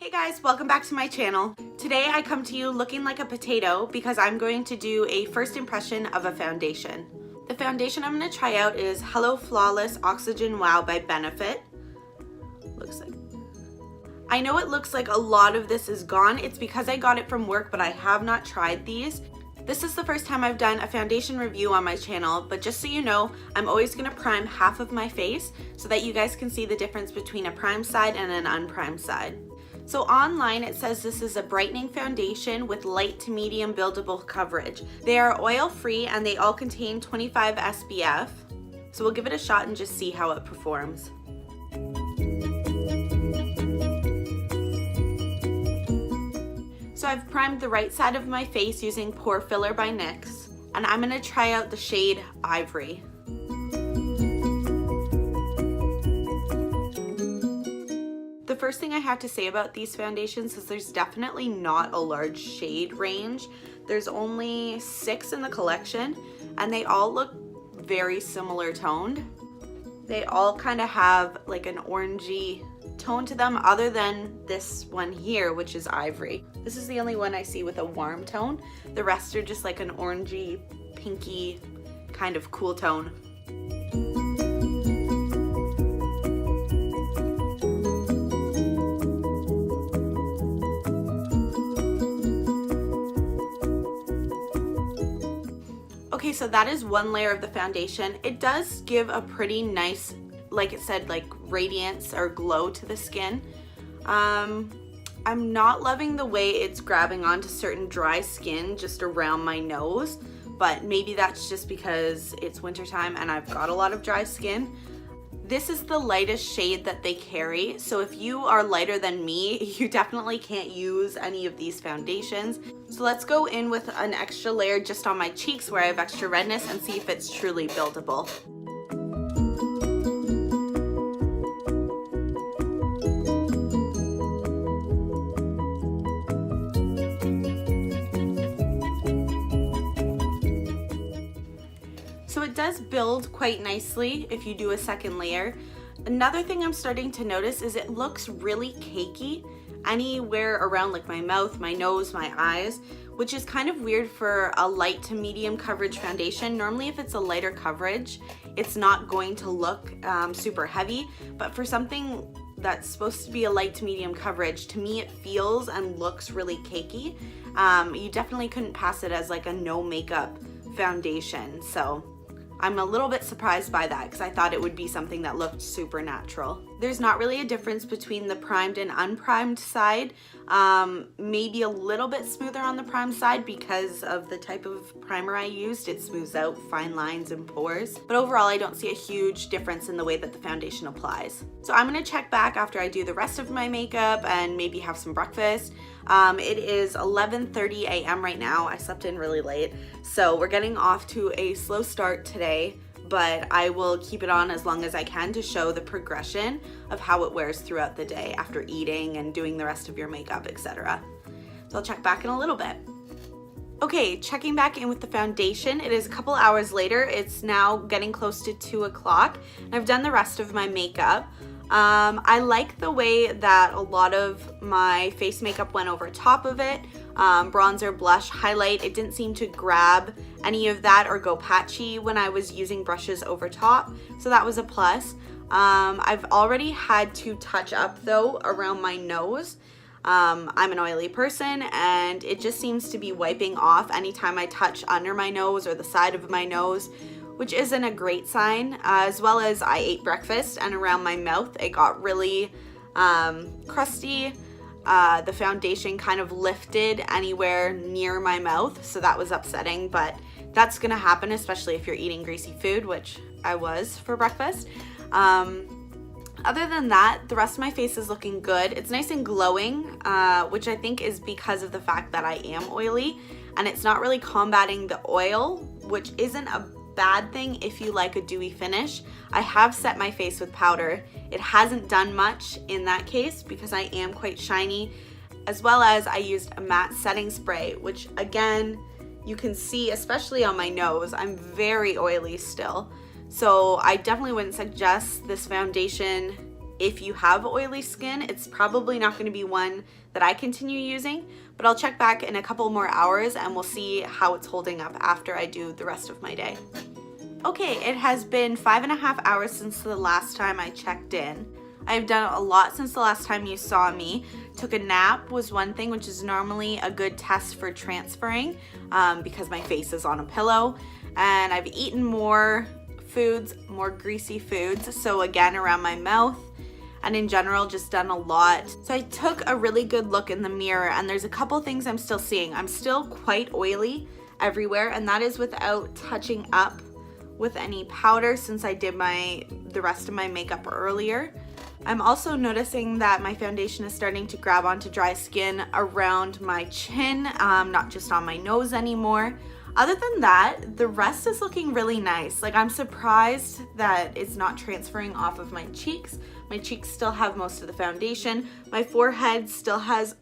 Hey guys, welcome back to my channel. Today I come to you looking like a potato because I'm going to do a first impression of a foundation. The foundation I'm going to try out is Hello Flawless Oxygen Wow by Benefit. Looks like. I know it looks like a lot of this is gone. It's because I got it from work, but I have not tried these. This is the first time I've done a foundation review on my channel, but just so you know, I'm always going to prime half of my face so that you guys can see the difference between a primed side and an unprimed side. So online it says this is a brightening foundation with light to medium buildable coverage. They are oil free and they all contain 25 SPF. So we'll give it a shot and just see how it performs. So I've primed the right side of my face using Pore Filler by NYX, and I'm gonna try out the shade Ivory. The first thing I have to say about these foundations is there's definitely not a large shade range. There's only 6 in the collection and they all look very similar toned. They all kind of have like an orangey tone to them other than this one here, which is Ivory. This is the only one I see with a warm tone. The rest are just like an orangey, pinky kind of cool tone. Okay, so that is one layer of the foundation. It does give a pretty nice, like it said, like radiance or glow to the skin. I'm not loving the way it's grabbing onto certain dry skin just around my nose, but maybe that's just because it's wintertime and I've got a lot of dry skin. This is the lightest shade that they carry, so if you are lighter than me, you definitely can't use any of these foundations. So let's go in with an extra layer just on my cheeks where I have extra redness and see if it's truly buildable. So it does build quite nicely if you do a second layer. Another thing I'm starting to notice is it looks really cakey anywhere around like my mouth, my nose, my eyes, which is kind of weird for a light to medium coverage foundation. Normally if it's a lighter coverage, it's not going to look super heavy, but for something that's supposed to be a light to medium coverage, to me it feels and looks really cakey. You definitely couldn't pass it as like a no makeup foundation, so I'm a little bit surprised by that because I thought it would be something that looked super natural. There's not really a difference between the primed and unprimed side. Maybe a little bit smoother on the primed side because of the type of primer I used. It smooths out fine lines and pores. But overall, I don't see a huge difference in the way that the foundation applies. So I'm gonna check back after I do the rest of my makeup and maybe have some breakfast. It is 11:30 a.m. right now. I slept in really late. So we're getting off to a slow start today, but I will keep it on as long as I can to show the progression of how it wears throughout the day after eating and doing the rest of your makeup, etc. So I'll check back in a little bit. Okay, checking back in with the foundation. It is a couple hours later. It's now getting close to 2 o'clock and I've done the rest of my makeup. I like the way that a lot of my face makeup went over top of it. Bronzer, blush, highlight, it didn't seem to grab any of that or go patchy when I was using brushes over top, so that was a plus. I've already had to touch up though around my nose. I'm an oily person and it just seems to be wiping off anytime I touch under my nose or the side of my nose, which isn't a great sign. As well as I ate breakfast and around my mouth it got really crusty. The foundation kind of lifted anywhere near my mouth, so that was upsetting, but that's gonna happen especially if you're eating greasy food, which I was for breakfast. Other than that, the rest of my face is looking good. It's nice and glowing, which I think is because of the fact that I am oily, and it's not really combating the oil, which isn't a bad thing if you like a dewy finish. I have set my face with powder. It hasn't done much in that case because I am quite shiny, as well as I used a matte setting spray, which again, you can see, especially on my nose, I'm very oily still. So I definitely wouldn't suggest this foundation if you have oily skin. It's probably not going to be one that I continue using, but I'll check back in a couple more hours and we'll see how it's holding up after I do the rest of my day. Okay, it has been 5.5 hours since the last time I checked in. I've done a lot since the last time you saw me. Took a nap was one thing, which is normally a good test for transferring because my face is on a pillow. And I've eaten more foods, more greasy foods. So again, around my mouth, and in general, just done a lot. So I took a really good look in the mirror and there's a couple things I'm still seeing. I'm still quite oily everywhere, and that is without touching up with any powder since I did the rest of my makeup earlier. I'm also noticing that my foundation is starting to grab onto dry skin around my chin, not just on my nose anymore. Other than that, the rest is looking really nice. Like, I'm surprised that it's not transferring off of my cheeks. My cheeks still have most of the foundation. My forehead still has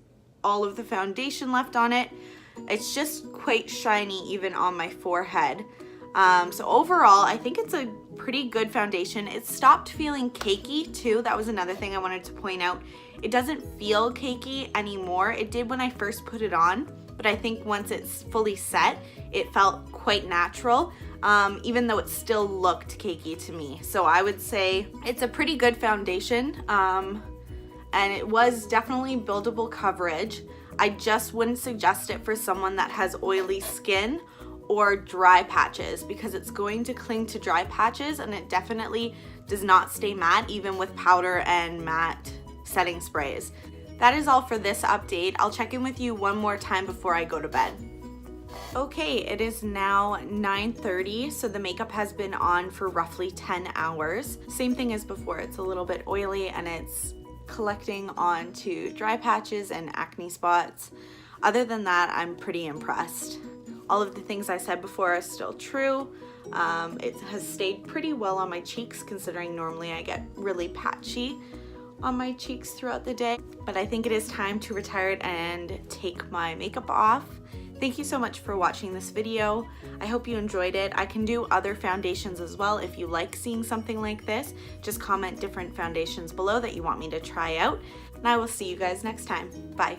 all of the foundation left on it. It's just quite shiny even on my forehead. So overall, I think it's a pretty good foundation. It stopped feeling cakey too. That was another thing I wanted to point out. It doesn't feel cakey anymore. It did when I first put it on, but I think once it's fully set, it felt quite natural, even though it still looked cakey to me. So I would say it's a pretty good foundation, and it was definitely buildable coverage. I just wouldn't suggest it for someone that has oily skin or dry patches because it's going to cling to dry patches, and it definitely does not stay matte even with powder and matte setting sprays. That is all for this update. I'll check in with you one more time before I go to bed. Okay, it is now 9:30, so the makeup has been on for roughly 10 hours. Same thing as before, it's a little bit oily and it's collecting onto dry patches and acne spots. Other than that, I'm pretty impressed. All of the things I said before are still true. It has stayed pretty well on my cheeks considering normally I get really patchy on my cheeks throughout the day. But I think it is time to retire it and take my makeup off. Thank you so much for watching this video. I hope you enjoyed it. I can do other foundations as well if you like seeing something like this. Just comment different foundations below that you want me to try out. And I will see you guys next time. Bye.